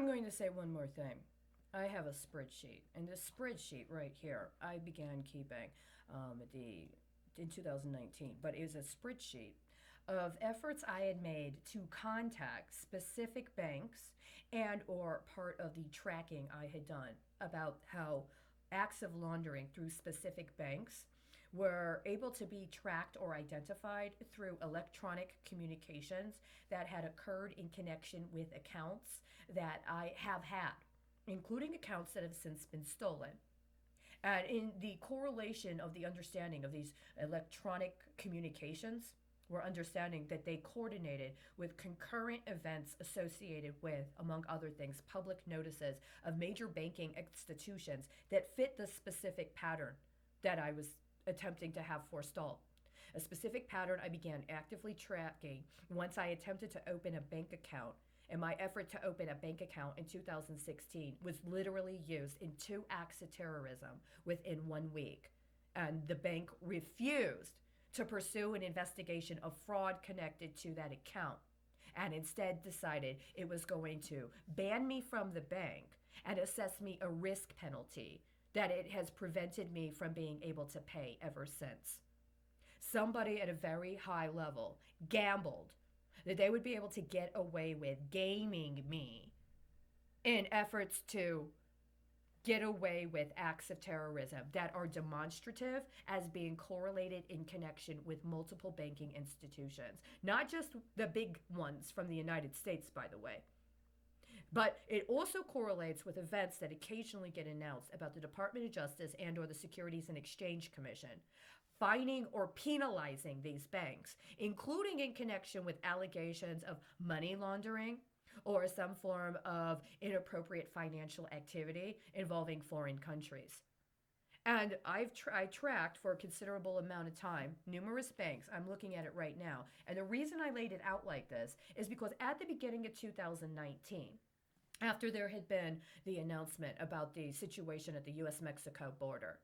I'm going to say one more thing. I have a spreadsheet, and this spreadsheet right here, I began keeping the in 2019, but it was a spreadsheet of efforts I had made to contact specific banks and or part of the tracking I had done about how acts of laundering through specific banks were able to be tracked or identified through electronic communications that had occurred in connection with accounts that I have had, including accounts that have since been stolen. And in the correlation of the understanding of these electronic communications, we're understanding that they coordinated with concurrent events associated with, among other things, public notices of major banking institutions that fit the specific pattern that I was attempting to have forestalled. A specific pattern I began actively tracking once I attempted to open a bank account. And my effort to open a bank account in 2016 was literally used in two acts of terrorism within 1 week. And the bank refused to pursue an investigation of fraud connected to that account and instead decided it was going to ban me from the bank and assess me a risk penalty that it has prevented me from being able to pay ever since. Somebody at a very high level gambled that they would be able to get away with gaming me in efforts to get away with acts of terrorism that are demonstrative as being correlated in connection with multiple banking institutions. Not just the big ones from the United States, by the way. But it also correlates with events that occasionally get announced about the Department of Justice and or the Securities and Exchange Commission fining or penalizing these banks, including in connection with allegations of money laundering or some form of inappropriate financial activity involving foreign countries. And I tracked for a considerable amount of time numerous banks. I'm looking at it right now. And the reason I laid it out like this is because at the beginning of 2019, after there had been the announcement about the situation at the US Mexico border,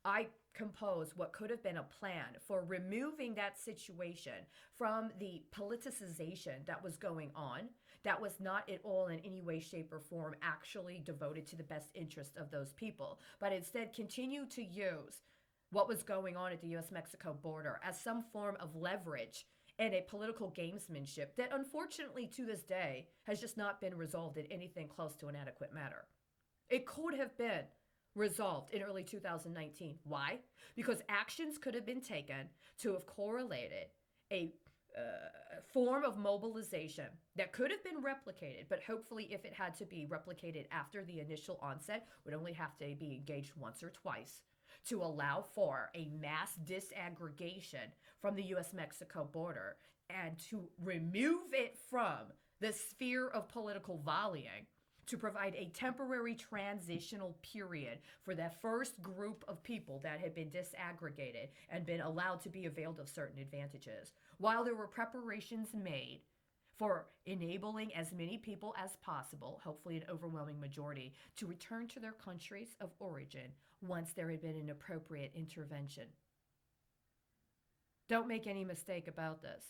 I composed what could have been a plan for removing that situation from the politicization that was going on, that was not at all in any way, shape, or form actually devoted to the best interest of those people, but instead continue to use what was going on at the US Mexico border as some form of leverage and a political gamesmanship that unfortunately to this day has just not been resolved in anything close to an adequate manner. It could have been resolved in early 2019. Why? Because actions could have been taken to have correlated a form of mobilization that could have been replicated, but hopefully if it had to be replicated after the initial onset, would only have to be engaged once or twice to allow for a mass disaggregation from the US-Mexico border and to remove it from the sphere of political volleying to provide a temporary transitional period for that first group of people that had been disaggregated and been allowed to be availed of certain advantages, while there were preparations made for enabling as many people as possible, hopefully an overwhelming majority, to return to their countries of origin once there had been an appropriate intervention. Don't make any mistake about this.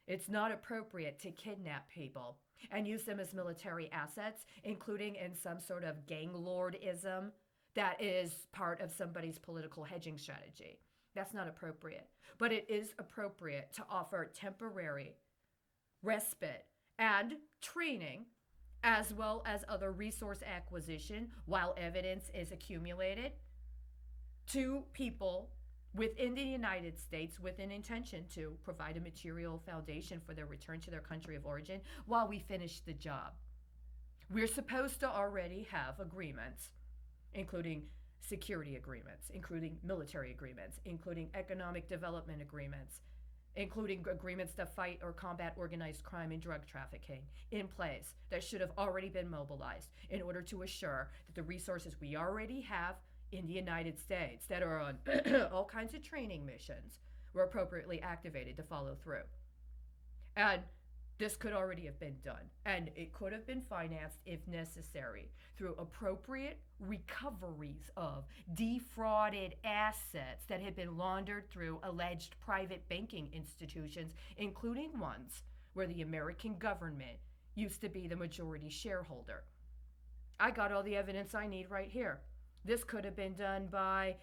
It's not appropriate to kidnap people and use them as military assets, including in some sort of gang lordism that is part of somebody's political hedging strategy. That's not appropriate. But it is appropriate to offer temporary respite and training, as well as other resource acquisition while evidence is accumulated to people within the United States with an intention to provide a material foundation for their return to their country of origin while we finish the job. We're supposed to already have agreements, including security agreements, including military agreements, including economic development agreements, including agreements to fight or combat organized crime and drug trafficking in place that should have already been mobilized in order to assure that the resources we already have in the United States that are on all kinds of training missions were appropriately activated to follow through. And this could already have been done. And it could have been financed, if necessary, through appropriate recoveries of defrauded assets that had been laundered through alleged private banking institutions, including ones where the American government used to be the majority shareholder. I got all the evidence I need right here. This could have been done by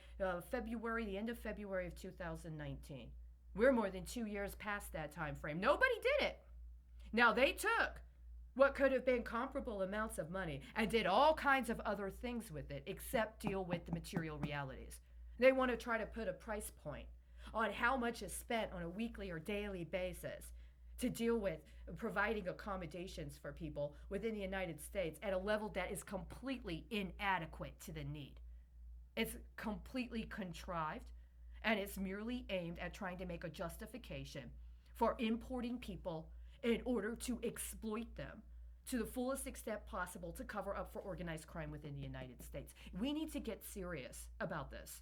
February, the end of February of 2019. We're more than 2 years past that time frame. Nobody did it. Now they took what could have been comparable amounts of money and did all kinds of other things with it except deal with the material realities. They want to try to put a price point on how much is spent on a weekly or daily basis to deal with providing accommodations for people within the United States at a level that is completely inadequate to the need. It's completely contrived, and it's merely aimed at trying to make a justification for importing people in order to exploit them to the fullest extent possible to cover up for organized crime within the United States. We need to get serious about this.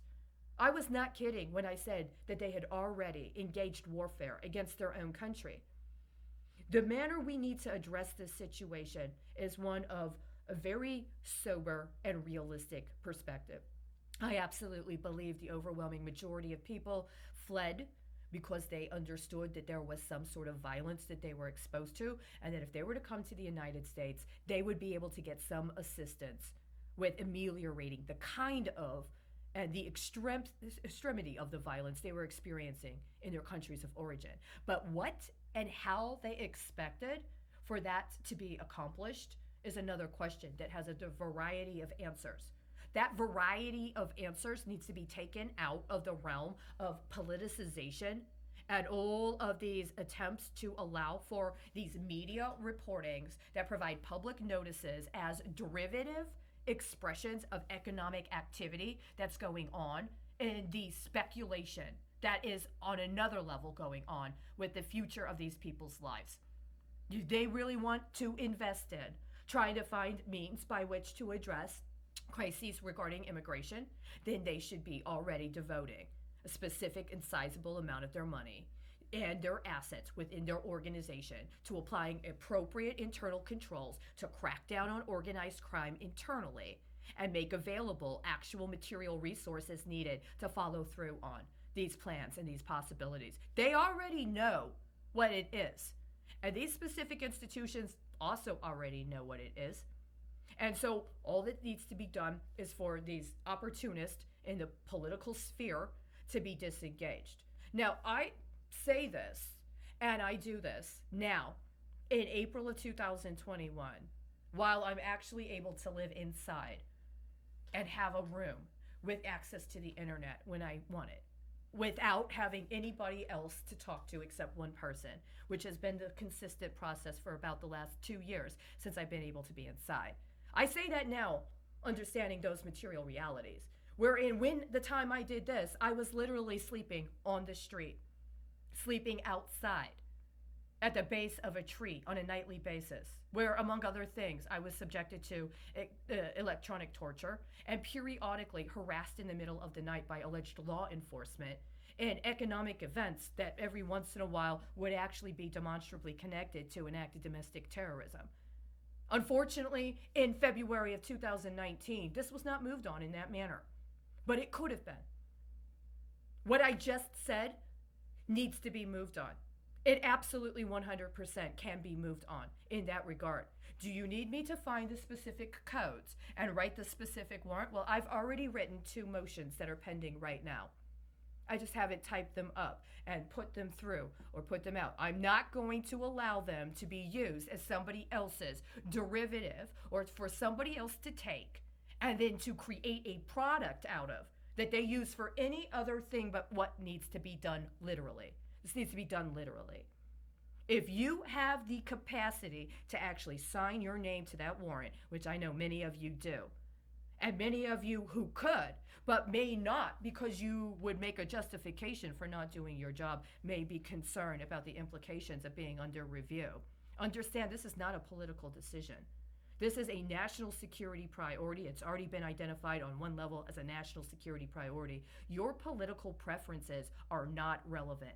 I was not kidding when I said that they had already engaged warfare against their own country. The manner we need to address this situation is one of a very sober and realistic perspective. I absolutely believe the overwhelming majority of people fled because they understood that there was some sort of violence that they were exposed to, and that if they were to come to the United States, they would be able to get some assistance with ameliorating the kind of and the extremity of the violence they were experiencing in their countries of origin. But what and how they expected for that to be accomplished is another question that has a variety of answers. That variety of answers needs to be taken out of the realm of politicization and all of these attempts to allow for these media reportings that provide public notices as derivative expressions of economic activity that's going on, and the speculation that is on another level going on with the future of these people's lives. Do they really want to invest in trying to find means by which to address crises regarding immigration? Then they should be already devoting a specific and sizable amount of their money and their assets within their organization to applying appropriate internal controls to crack down on organized crime internally and make available actual material resources needed to follow through on these plans and these possibilities. They already know what it is. And these specific institutions also already know what it is. And so all that needs to be done is for these opportunists in the political sphere to be disengaged. Now, I say this, and I do this now in April of 2021, while I'm actually able to live inside and have a room with access to the internet when I want it, without having anybody else to talk to except one person, which has been the consistent process for about the last 2 years since I've been able to be inside. I say that now, understanding those material realities, wherein when the time I did this, I was literally sleeping on the street, sleeping outside at the base of a tree on a nightly basis, where, among other things, I was subjected to electronic torture and periodically harassed in the middle of the night by alleged law enforcement and economic events that every once in a while would actually be demonstrably connected to an act of domestic terrorism. Unfortunately, in February of 2019, this was not moved on in that manner, but it could have been. What I just said needs to be moved on. It absolutely 100% can be moved on in that regard. Do you need me to find the specific codes and write the specific warrant? Well, I've already written 2 motions that are pending right now. I just haven't typed them up and put them through or put them out. I'm not going to allow them to be used as somebody else's derivative or for somebody else to take and then to create a product out of that they use for any other thing but what needs to be done literally. This needs to be done literally. If you have the capacity to actually sign your name to that warrant, which I know many of you do, and many of you who could, but may not because you would make a justification for not doing your job, may be concerned about the implications of being under review. Understand this is not a political decision. This is a national security priority. It's already been identified on one level as a national security priority. Your political preferences are not relevant.